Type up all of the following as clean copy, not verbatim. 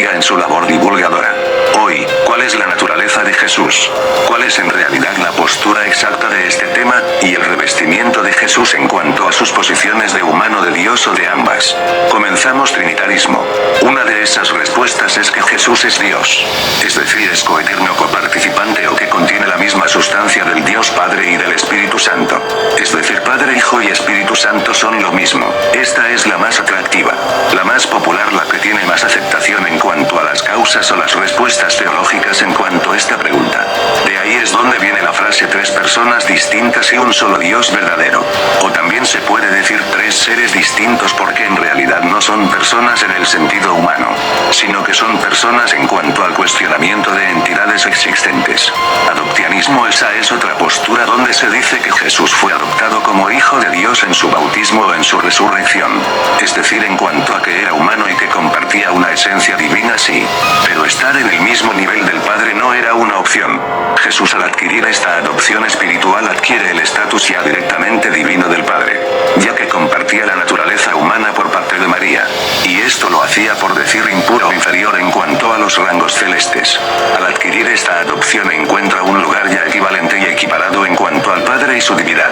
bendiga en su labor divulgadora. Hoy, ¿cuál es la naturaleza de Jesús? ¿Cuál es en realidad la postura exacta de este tema, y el revestimiento de Jesús en cuanto a sus posiciones de humano de Dios o de ambas? Comenzamos Trinitarismo. Una de esas respuestas es que Jesús es Dios. Es decir, es coeterno coparticipante o que contiene la misma sustancia del Dios Padre y del Espíritu Santo. Es decir, Padre, Hijo y Espíritu Santo son lo mismo. Esta es la más atractiva, la más popular, la que tiene más aceptación en cuanto a las causas o las respuestas teológicas en cuanto a esta pregunta. De ahí es donde viene la frase tres personas distintas y un solo Dios verdadero. O también se puede decir tres seres distintos, porque en realidad no son personas en el sentido humano, sino que son personas en cuanto al cuestionamiento de entidades existentes. Adoptianismo. Esa es otra postura donde se dice que Jesús fue adoptado como hijo de Dios en su bautismo o en su resurrección. Es decir, en cuanto a que era humano y que compartía una esencia divina, sí. Pero estar en el mismo nivel del Padre no era una opción. Jesús, al adquirir esta adopción espiritual, adquiere el estatus ya directamente divino del Padre, ya que compartía la naturaleza humana por parte de María. Y esto lo hacía, por decir, impuro o inferior en cuanto a los rangos celestes. Al adquirir esta adopción encuentra un lugar ya equivalente y equiparado en cuanto al Padre y su divinidad.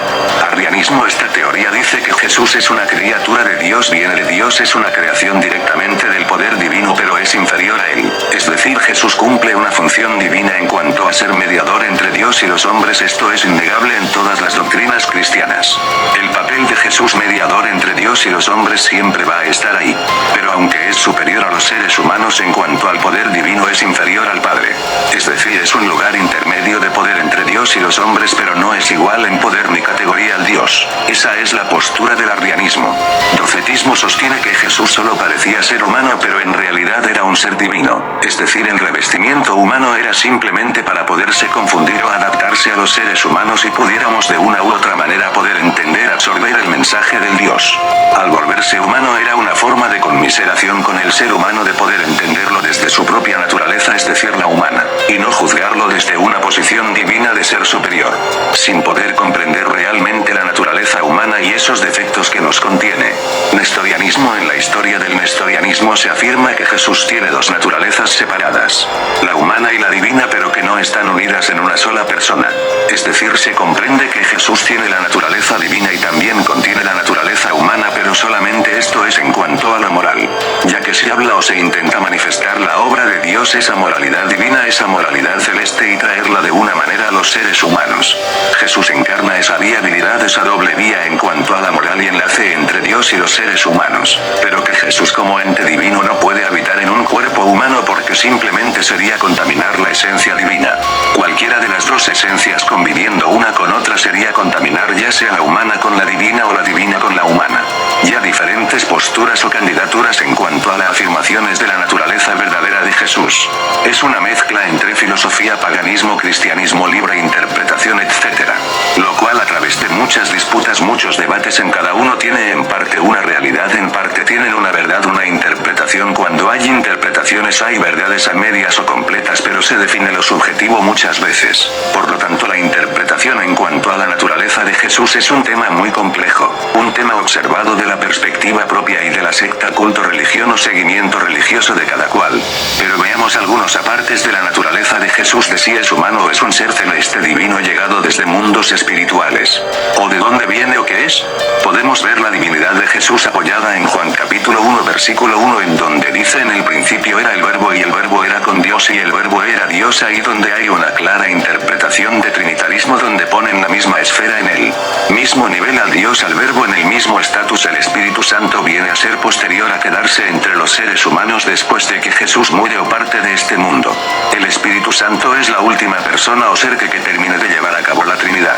Arrianismo. Esta teoría dice que Jesús es una criatura de Dios, viene de Dios, es una creación directamente del poder divino, pero es inferior a él. Es decir, Jesús cumple una función divina en cuanto a ser mediador entre Dios y los hombres. Esto es innegable en todas las doctrinas cristianas. El papel de Jesús, mediador entre Dios y los hombres, siempre va a estar ahí. Pero aunque es superior a los seres humanos en cuanto al poder divino, es inferior al Padre. Es decir, es un lugar intermedio de poder entre Dios y los hombres, pero no es igual en poder ni categoría al Dios. Esa es la postura del arrianismo. Docetismo sostiene que Jesús solo parecía ser humano, pero en realidad era un ser divino. Es decir, el revestimiento humano era simplemente para poderse confundir o adaptarse a los seres humanos y pudiéramos de una u otra manera poder entender, absorber el mensaje del Dios. Al volverse humano era una forma de conmiseración con el ser humano, de poder entenderlo desde su propia naturaleza, es decir, la humana, y no juzgarlo desde una posición divina de ser superior, sin poder comprender realmente la naturaleza humana y esos defectos que nos contiene. Nestorianismo. En la historia del nestorianismo se afirma que Jesús tiene dos naturalezas separadas, la humana y la divina, pero que no están unidas en una sola persona. Es decir, se comprende que Jesús tiene la naturaleza divina y también contiene la naturaleza humana, pero solamente esto es en cuanto a la moral, ya que se habla o se intenta manifestar la obra de Dios, esa moralidad divina, esa moralidad celeste, y traerla de una manera a los seres humanos. Jesús encarna esa viabilidad, esa doble vía en cuanto a la moral y enlace entre Dios y los seres humanos, pero que Jesús como ente divino no puede habitar en un cuerpo humano, porque simplemente sería contaminar la esencia divina. Cualquiera de las dos esencias conviviendo una con otra sería contaminar, ya sea la humana con la divina o la divina con la humana. Ya diferentes posturas o candidaturas en cuanto a las afirmaciones de la naturaleza verdadera de Jesús. Es una mezcla entre filosofía, paganismo, cristianismo, libre interpretación, etc. Lo cual, a través de muchas disputas, muchos debates, en cada uno tiene en parte una realidad, en parte tienen una verdad, una interpretación. Cuando hay interpretaciones hay verdades a medias o completas, pero se define lo subjetivo muchas veces. Por lo tanto, la interpretación en cuanto a la naturaleza de Jesús es un tema muy complejo, un tema observado de la perspectiva propia y de la secta, culto, religión o seguimiento religioso de cada cual. Pero veamos algunos apartes de la naturaleza de Jesús, de si es humano o es un ser celeste divino llegado desde mundos espirituales, o de dónde viene o qué es. Podemos ver la divinidad de Jesús apoyada en Juan capítulo 1 versículo 1, en donde dice: en el principio era el verbo y el verbo era con Dios y el verbo era Dios. Ahí donde hay una clara interpretación de trinitarismo, donde ponen la misma esfera en el mismo nivel al Dios, al verbo, en el mismo estatus. El Espíritu Santo viene a ser posterior a quedarse entre los seres humanos después de que Jesús muere o parte de este mundo. El Espíritu Santo es la última persona o ser que termine de llevar a cabo la Trinidad.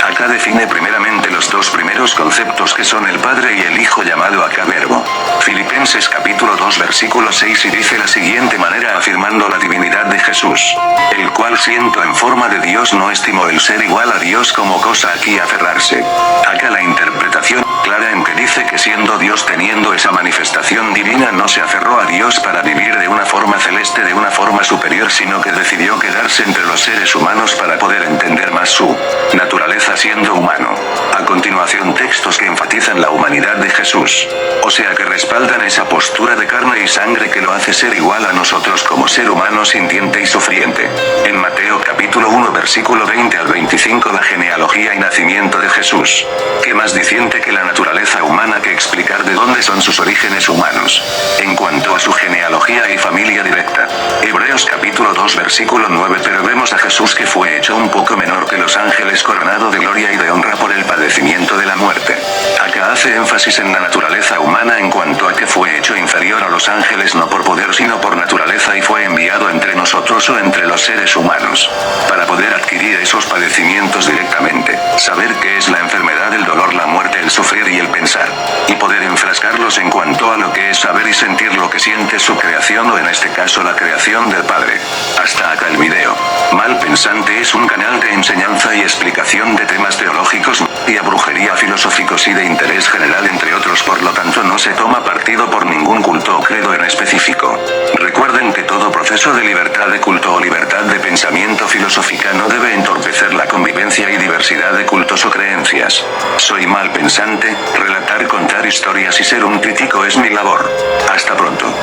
Acá define primeramente los dos primeros conceptos, que son el Padre y el Hijo, llamado acá verbo. Filipenses capítulo 2 versículo 6, y dice la siguiente manera, afirmando la divinidad de Jesús: el cual, siendo en forma de Dios, no estimó el ser igual a Dios como cosa a que aferrarse. Acá la interpretación clara en que dice que siendo Dios, teniendo esa manifestación divina, no se aferró a Dios para vivir de una forma celeste, de una forma superior, sino que decidió quedarse entre los seres humanos para poder entender más su naturaleza siendo humano. A continuación continuación textos que enfatizan la humanidad de Jesús. O sea que respaldan esa postura de carne y sangre que lo hace ser igual a nosotros como ser humano sintiente y sufriente. En Mateo capítulo 1 versículo 20 al 25 la genealogía y nacimiento de Jesús. ¿Qué más diciente que la naturaleza humana que explicar de dónde son sus orígenes humanos? En cuanto a su genealogía y familia directa. Hebreos capítulo 2 versículo 9 pero vemos a Jesús que fue hecho un poco menor que los ángeles coronado de gloria y de honra por el padecimiento de la muerte. Acá hace énfasis en la naturaleza humana en cuanto a que fue hecho inferior a los ángeles no por poder sino por naturaleza y fue enviado entre nosotros o entre los seres humanos. Para poder adquirir esos padecimientos directamente, saber qué es la enfermedad, el dolor, la muerte, el sufrir y el pensar. Y poder enfrascarlos en cuanto a lo que es saber y sentir lo que siente su creación o en este caso la creación del Padre. Hasta acá el video. Mal Pensante es un canal de enseñanza y explicación de temas teológicos, y a brujería, filosóficos y de interés general entre otros, por lo tanto no se toma partido por ningún culto o credo en específico. Recuerden que todo proceso de libertad de culto o libertad de pensamiento filosófica no debe entorpecer la convivencia y diversidad de cultos o creencias. Soy Mal Pensante, relatar, contar historias y ser un crítico es mi labor. Hasta pronto.